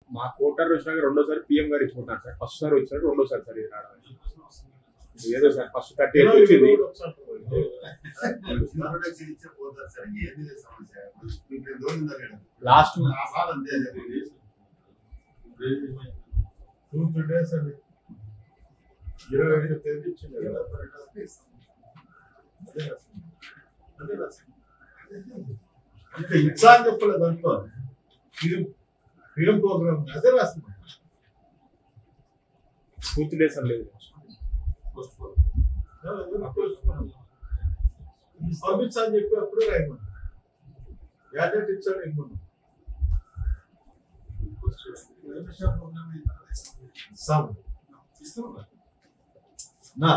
మా కోటర్ వచ్చినాక రెండోసారి పిఎం గారు ఇచ్చుకుంటారు సార్. ఫస్ట్ సారి వచ్చినాక రెండోసారి సార్ ఇది రావడం ఏదో సార్ ఫస్ట్ 38 వచ్చింది. లాస్ట్ 2 days అండి 25 తేదీ ఇచ్చింది కదా. అంటే ఇచ్చా అని చెప్పలేదు అనుకో. ఫిలిం ప్రోగ్రామ్ అదే రాసింది. పూర్తి డేస్ అని లేదు. పంపించా అని చెప్పి అప్పుడే రాయమని గ్యాజెట్ ఇచ్చాడు ఇమ్మను. నా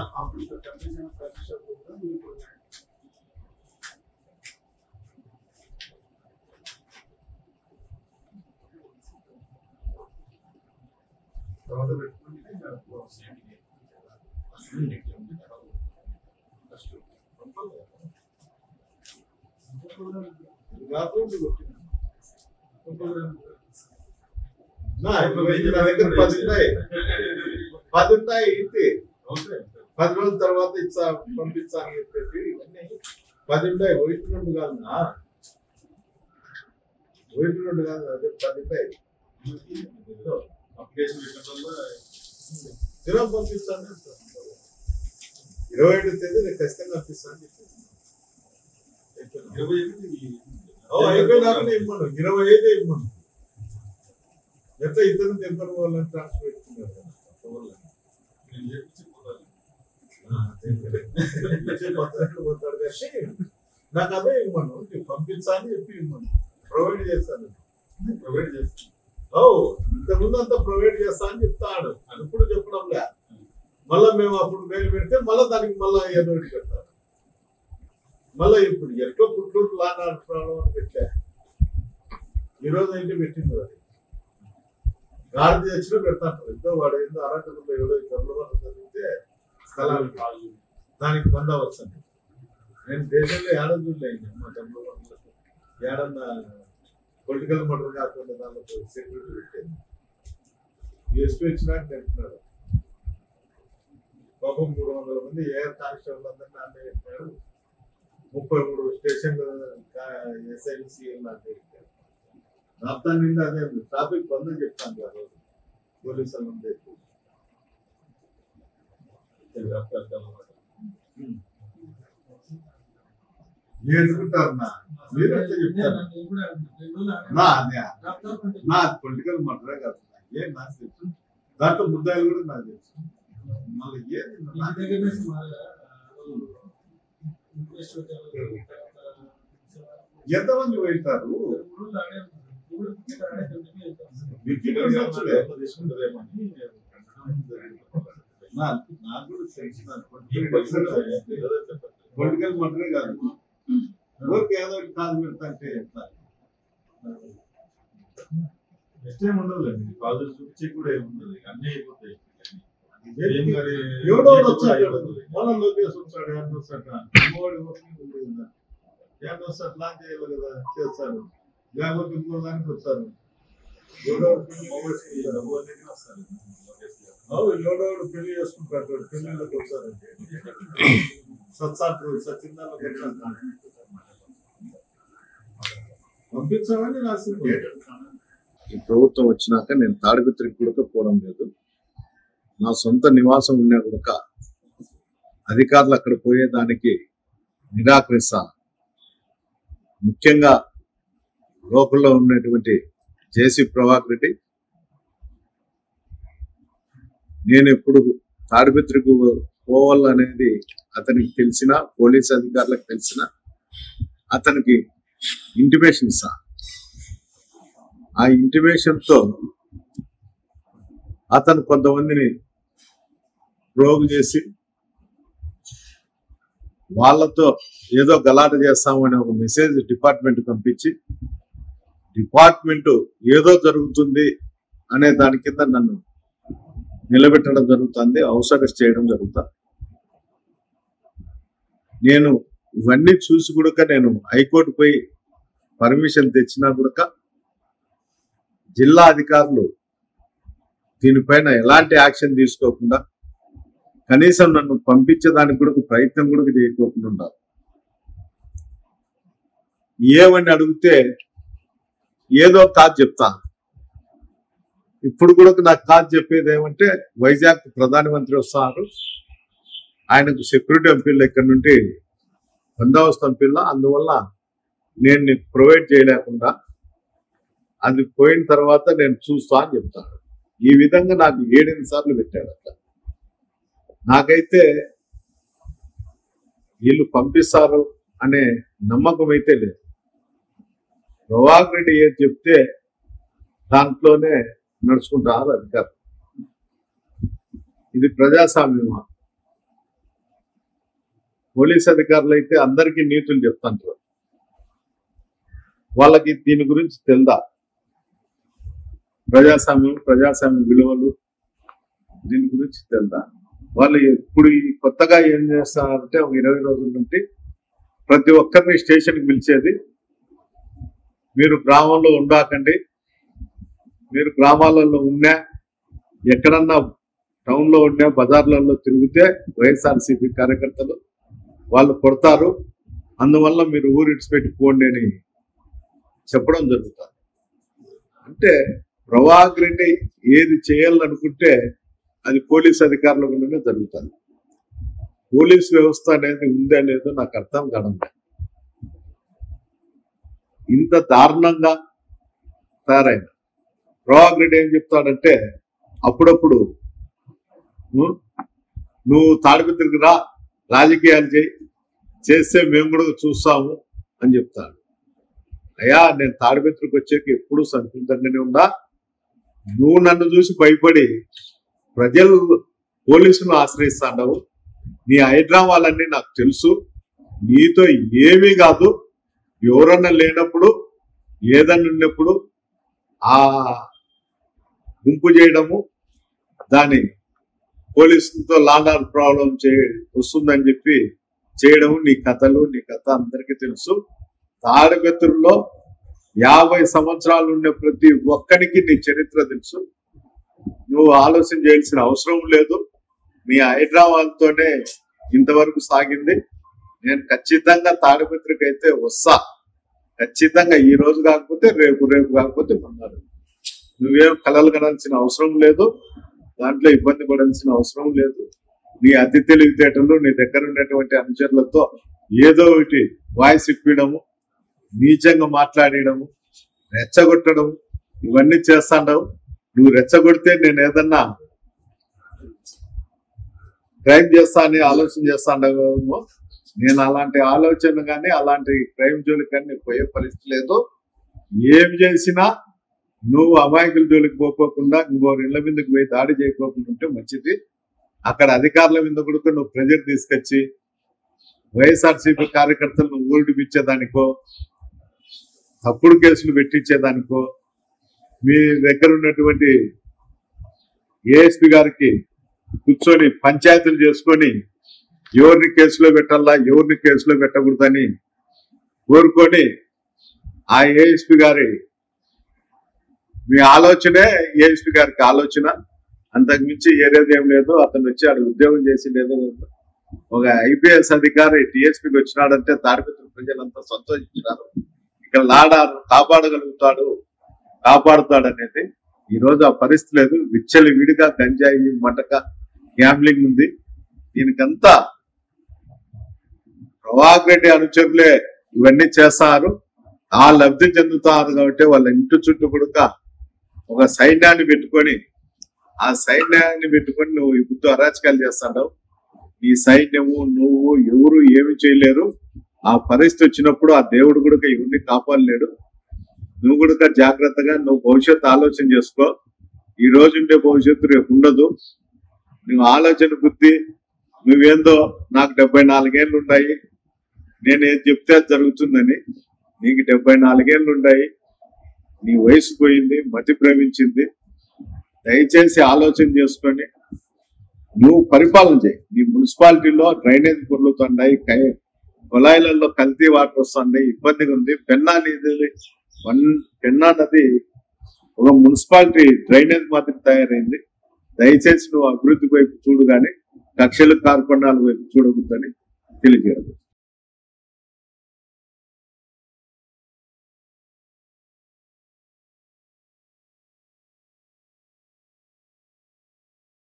పది ఉంటాయి ఇంటి 10 రోజుల తర్వాత ఇచ్చా పంపించా అని చెప్పేసి ఇవన్నీ 10 ఉంటాయి. 1 2 కాదు నా 1 2 కాదు అదే 10 ఉంటాయి. అప్లికేషన్ పంపిస్తాను 27 తేదీ నేను ఖచ్చితంగా పంపిస్తాను చెప్పి 25 ఇమ్మను 25 ఇమ్మను. ఎట్లా ఇద్దరు తెంపని వాళ్ళని ట్రాన్స్ఫర్ పెట్టుకున్నారు కదా పోతాడు కానీ నాకు అదే ఇవ్వను పంపించాలని చెప్పి ఇవ్వను ప్రొవైడ్ చేస్తాను. ఇంతకుముందు అంతా ప్రొవైడ్ చేస్తా అని చెప్తాడు. అది ఇప్పుడు చెప్పడంలే. మళ్ళా మేము అప్పుడు మేలు పెడితే మళ్ళీ దానికి మళ్ళా ఏదో ఒకటి పెడతారు. మళ్ళీ ఇప్పుడు ఎట్లా పుట్టూరు లాగా ప్రాణం అని పెట్టా. ఈరోజు అయితే పెట్టింది అది గాడి తెచ్చినా పెడతాంటారు. ఎంతో వాడు ఏందో అరాటంలో ఏదో చంద్రబాబు చదివితే స్థలానికి దానికి పొందవచ్చు. నేను దేశంలో ఏడాది మా చంద్రబాబు ఏడన్నా పొలిటికల్ మర్డర్ కాకుండా దాంట్లో సెక్యూరిటీ పెట్టాను. ఎస్పీ వచ్చినాక తింటున్నాడు. పాపం 300 మంది ఏఆర్ కానిస్టేబుల్ అందరినీ అన్నీ పెట్టినాడు. 33 స్టేషన్లు ఎస్ఐలు సీఎల్ నాకు పెట్టారు. రాష్ట్రం నిండా అదే ట్రాఫిక్ బంద్ అని చెప్తాను ఆ రోజు పోలీసులు ఉండే నేర్చుకుంటారు. మీరు ఎట్లా చెప్తారు నా పొలిటికల్ మర్డరే కాదు ఏం నాకు తెలుసు. దాంట్లో ముద్దాయిలు కూడా నాకు తెలుసు. మళ్ళీ ఎంతమంది పోయింటారు నాకు కూడా తెలుసు. పొలిటికల్ మర్డరే కాదు ఊరికి ఏదో కాదు పెడతా అంటే ఇష్టం ఉండదులేండి. కాలేజ్ చూపించి కూడా ఏముండదు. అన్నీ అయిపోతాయి. ఎవడో వచ్చాడు మన లోకేష్ వచ్చాడు ఏం వస్తాడు అమ్మవాడి ఏం వస్తాడు ప్లాన్ చేయాలి కదా చేస్తారు. లేకపోతే ఇంకో దానికి వచ్చారు. ఎవడోడు పెళ్లి చేసుకుంటాడు. పెళ్లిళ్ళకి వచ్చారంటే సత్యందాలకు పంపించామని రాసింది. ఈ ప్రభుత్వం వచ్చినాక నేను తాడిపత్రికి కూడా పోవడం లేదు. నా సొంత నివాసం ఉన్నా కూడా అధికారులు అక్కడ పోయేదానికి నిరాకరిస్తా. ముఖ్యంగా లోకల్లో ఉన్నటువంటి జేసీ ప్రభాకర్ రెడ్డి నేను ఎప్పుడు తాడిపత్రికి పోవాలనేది అతనికి తెలిసిన పోలీస్ అధికారులకు తెలిసిన అతనికి ఇంటిమేషన్ ఇస్తా. ఆ ఇంటిమేషన్ తో అతను కొంతమందిని ప్రోగు చేసి వాళ్ళతో ఏదో గలాట చేస్తామని ఒక మెసేజ్ డిపార్ట్మెంట్ పంపించి డిపార్ట్మెంట్ ఏదో జరుగుతుంది అనే దాని కింద నన్ను నిలబెట్టడం జరుగుతుంది. అవసరం చేయడం జరుగుతుంది. నేను ఇవన్నీ చూసి కూడా నేను హైకోర్టు పోయి పర్మిషన్ తెచ్చినా కూడా జిల్లా అధికారులు దీనిపైన ఎలాంటి యాక్షన్ తీసుకోకుండా కనీసం నన్ను పంపించేదానికి కూడా ప్రయత్నం కూడా చేయకోకుండా ఉండాలి. ఏమని అడిగితే ఏదో కాదు చెప్తా. ఇప్పుడు కూడా నాకు కాదు చెప్పేది ఏమంటే వైజాగ్ ప్రధానమంత్రి వస్తున్నారు, ఆయనకు సెక్యూరిటీ పంపిల్ల, ఇక్కడ నుండి బందోబస్తు పంపిల్ల, అందువల్ల నేను నీకు ప్రొవైడ్ చేయలేకుండా అది పోయిన తర్వాత నేను చూస్తా అని చెప్తాను. ఈ విధంగా నాకు 7 సార్లు పెట్టాడు. అట్లా నాకైతే వీళ్ళు పంపిస్తారు అనే నమ్మకం అయితే లేదు. ప్రభాకర్ రెడ్డి ఏది చెప్తే దాంట్లోనే నడుచుకుంటారు అధికారులు. ఇది ప్రజాస్వామ్యమా? పోలీస్ అధికారులు అయితే అందరికీ నీతులు చెప్తాంటారు, వాళ్ళకి దీని గురించి తెలుదా? ప్రజాస్వామ్య విలువలు దీని గురించి తెలుదా? వాళ్ళు ఇప్పుడు కొత్తగా ఏం చేస్తారంటే ఒక 20 రోజుల నుండి ప్రతి ఒక్కరిని స్టేషన్కి పిలిచేది, మీరు గ్రామంలో ఉండాకండి, మీరు గ్రామాలలో ఉన్నా ఎక్కడన్నా టౌన్లో ఉన్నా బజార్లలో తిరిగితే వైఎస్ఆర్సీపీ కార్యకర్తలు వాళ్ళు కొడతారు, అందువల్ల మీరు ఊరు ఇడిచిపెట్టి పోండి అని చెప్పడం జరుగుతుంది. అంటే ప్రభాకర్ రెడ్డి ఏది చేయాలనుకుంటే అది పోలీస్ అధికారుల గుండానే జరుగుతుంది. పోలీస్ వ్యవస్థ అనేది ఉందా లేదో నాకు అర్థం కావడం లేదు. ఇంత దారుణంగా తయారైన ప్రభాకర్ రెడ్డి ఏం చెప్తాడంటే అప్పుడప్పుడు నువ్వు తాడిపత్రికి రా, రాజకీయాలు చేస్తే మేము కూడా చూస్తాము అని చెప్తాడు. అయ్యా, నేను తాడిపత్రికి వచ్చాక ఎప్పుడు సంతృప్తంగానే ఉందా? నువ్వు నన్ను చూసి భయపడి ప్రజలు పోలీసులను ఆశ్రయిస్తాండవు. నీ హైడ్రామాలన్నీ నాకు తెలుసు, నీతో ఏమీ కాదు. ఎవరన్నా లేనప్పుడు ఏదన్నా ఉన్నప్పుడు ఆ గుంపు చేయడము, దాని పోలీసులతో లాండ్ ఆర్డర్ ప్రాబ్లం వస్తుందని చెప్పి చేయడము నీ కథ అందరికీ తెలుసు. తాడిపత్రుల్లో 50 సంవత్సరాలు ఉండే ప్రతి ఒక్కరికి నీ చరిత్ర తెలుసు. నువ్వు ఆలోచన చేయాల్సిన అవసరం లేదు. నీ హైదరాబాద్తోనే ఇంతవరకు సాగింది. నేను ఖచ్చితంగా తాడిపత్రికి అయితే వస్తా, ఖచ్చితంగా ఈ రోజు కాకపోతే రేపు కాకపోతే మొన్నారు. నువ్వేం కలలు కనాల్సిన అవసరం లేదు, దాంట్లో ఇబ్బంది పడాల్సిన అవసరం లేదు. నీ అతి తెలివితేటలు, నీ దగ్గర ఉన్నటువంటి అనుచరులతో ఏదో ఒకటి వాయిస్ ఇప్పించడము, నీచంగా మాట్లాడడము, రెచ్చగొట్టడము, ఇవన్నీ చేస్తాండవు. నువ్వు రెచ్చగొడితే నేను ఏదన్నా క్రైమ్ చేస్తా అని ఆలోచన చేస్తాండవేమో. నేను అలాంటి ఆలోచన కానీ అలాంటి క్రైమ్ జోలికి కానీ పోయే పరిస్థితి లేదు. ఏం చేసినా నువ్వు అమాయకుల జోలికి పోకోకుండా ఇంకోరు ఇళ్ల మీదకి పోయి దాడి చేయకోకుండా ఉంటే మంచిది. అక్కడ అధికారుల మీద కూడా నువ్వు ప్రెజర్ తీసుకొచ్చి వైఎస్ఆర్సీపీ కార్యకర్తలను ఊడిపించేదానికో, తప్పుడు కేసులు పెట్టించేదానికో, మీ దగ్గర ఉన్నటువంటి ఏఎస్పీ గారికి కూర్చొని పంచాయతీలు చేసుకొని ఎవరిని కేసులో పెట్టాలా, ఎవరిని కేసులో పెట్టకూడదని కోరుకొని ఆ ఏఎస్పీ గారి మీ ఆలోచనే ఏఎస్పీ గారికి ఆలోచన, అంతకుమించి ఏరేది ఏం లేదు. అతను వచ్చి ఆడు ఉద్యోగం చేసి లేదో ఒక ఐపీఎస్ అధికారి టీఎస్పీకి వచ్చినాడంటే తాడిపత్రి ప్రజలంతా సంతోషించినారు. ఇక్కడ లాడారు కాపాడుతాడనేది ఈ రోజు ఆ పరిస్థితి లేదు. విచ్చలి విడిగా గంజాయి, మటక, గ్యాంబ్లింగ్ ఉంది. దీనికంతా ప్రభాకర్ రెడ్డి అనుచరులే ఇవన్నీ చేస్తారు, ఆ లబ్ధి చెందుతారు. కాబట్టి వాళ్ళ ఇంటి చుట్టూ కూడా ఒక సైన్యాన్ని పెట్టుకొని నువ్వు ఈ బుద్ధి అరాచకాలు చేస్తావు. నీ సైన్యము నువ్వు ఎవరు ఏమి చేయలేరు. ఆ పరిస్థితి వచ్చినప్పుడు ఆ దేవుడు కూడా ఎవరిని కాపాడలేడు. నువ్వు కూడా జాగ్రత్తగా నువ్వు భవిష్యత్తు ఆలోచన చేసుకో. ఈ రోజు ఉండే భవిష్యత్తు రేపు ఉండదు. నువ్వు ఆలోచన బుద్ధి నువ్వేందో నాకు 74 ఏళ్ళు ఉన్నాయి, నేనేం చెప్తే అది జరుగుతుందని. నీకు 74 ఏళ్ళు ఉన్నాయి, నీ వయసు పోయింది, మతి ప్రేమించింది. దయచేసి ఆలోచన చేసుకొని నువ్వు పరిపాలన చేయి. నీ మున్సిపాలిటీలో డ్రైనేజ్ పొర్లుతున్నాయి, కొలాయిలలో కల్తీ వాటర్ వస్తున్నాయి, ఇబ్బందిగా ఉంది. పెన్నా నది ఒక మున్సిపాలిటీ డ్రైనేజ్ మాత్రం తయారైంది. దయచేసి నువ్వు అభివృద్ధి వైపు చూడు కానీ కక్షలు కార్పణ్యాల వైపు చూడకూడదని తెలియజేయడం.